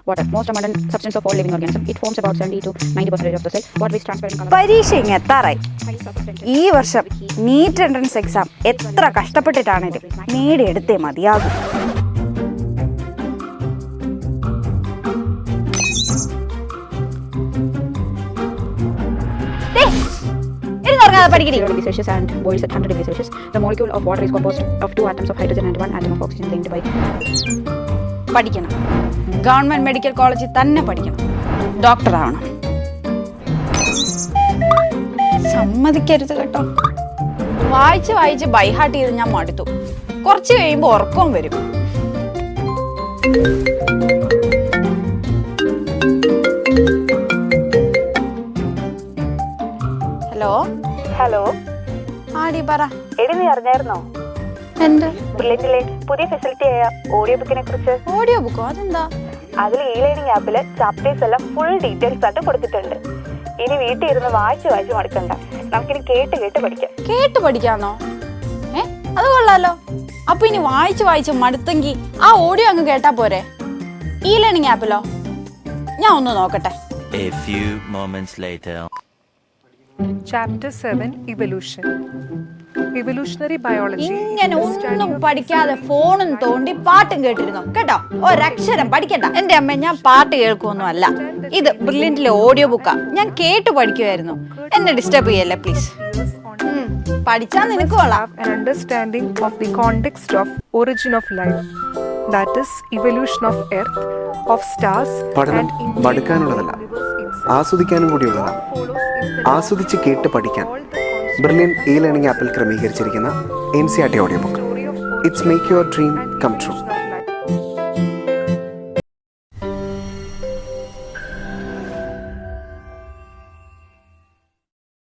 water, most abundant substance of all living organisms. It forms about 70 to 90% of the cell. Water is transparent color. പരീക്ഷ ഇങ്ങ് എത്താറായി. ഈ വർഷം NEET entrance exam എത്ര കഷ്ടപ്പെട്ടിട്ടാണെങ്കിലും നേടിയെടുത്തേ മതിയാകും. Degrees Celsius and boils at 100 degrees Celsius. The molecule of water is composed of 2 atoms of hydrogen and 1 atom of oxygen linked by. പഠിക്കണം, government medical കോളേജിൽ തന്നെ പഠിക്കണം, ഡോക്ടർ ആവണം. സമ്മതിക്കരുത് കേട്ടോ. വായിച്ച് വായിച്ച് ബൈഹാർട്ട് ചെയ്ത് ഞാൻ മടുത്തു. കുറച്ച് കഴിയുമ്പോൾ ഉറക്കവും വരും. ഹലോ ആടി പറ. എടി നീ അറിഞ്ഞായിരുന്നോ എന്ത്? ബ്രില്യന്റിലെ പുതിയ ഫെസിലിറ്റി ആയ ഓഡിയോ ബുക്കിനെ കുറിച്ച്? ഓഡിയോ ബുക്കോ? അതെന്താ? അതിൽ ലേണിംഗ് ആപ്പില് ചാപ്റ്റേഴ്സ് എല്ലാം ഫുൾ ഡീറ്റെയിൽസ് ആയിട്ട് കൊടുത്തിട്ടുണ്ട്. ഇനി വീട്ടിൽ ഇരുന്ന് വായിച്ച് മടുക്കണ്ട, നമുക്കിനി കേട്ട് പഠിക്കാം. കേട്ട് പഠിക്കാന്നോ? അത് കൊള്ളാലോ. അപ്പൊ ഇനി വായിച്ച് മടുത്തെങ്കിൽ ആ ഓഡിയോ അങ്ങ് കേട്ടാ പോരെ? ഈ ലേണിംഗ് ആപ്പിലോ? ഞാൻ ഒന്ന് നോക്കട്ടെ. A few moments later. Chapter 7 Evolution. Evolutionary biology. ഇങ്ങനെ ഒന്നും പഠിക്കാതെ ഫോണും തോണ്ടി പാട്ടും കേട്ടിരുന്നോ കേട്ടോ? ഒരക്ഷരം പഠിക്കണ്ട. എന്റെ അമ്മ, ഞാൻ പാട്ട് കേൾക്കൊന്നും അല്ല. ഇത് ബ്രില്യന്റിലെ ഓഡിയോ ബുക്കാ. ഞാൻ കേട്ട് പഠിക്കുമായിരുന്നു. എന്നെ ഡിസ്റ്റർബ് ചെയ്യല്ലേ പ്ലീസ്. പഠിച്ചാൽ നിനക്ക് കൊള്ളാം. An understanding of the context of origin of life, that is evolution of earth, of stars. പഠനം പഠിക്കാനുള്ളതല്ല, ആസ്വദിക്കാനും കൂടിയുള്ളതാണ്. ആസ്വദിച്ച് കേട്ട് പഠിക്കാൻ ബ്രില്യൻ ലേണിംഗ് ആപ്പിൽ ക്രമീകരിച്ചിരിക്കുന്ന NCERT audio book. It's make your dream come true.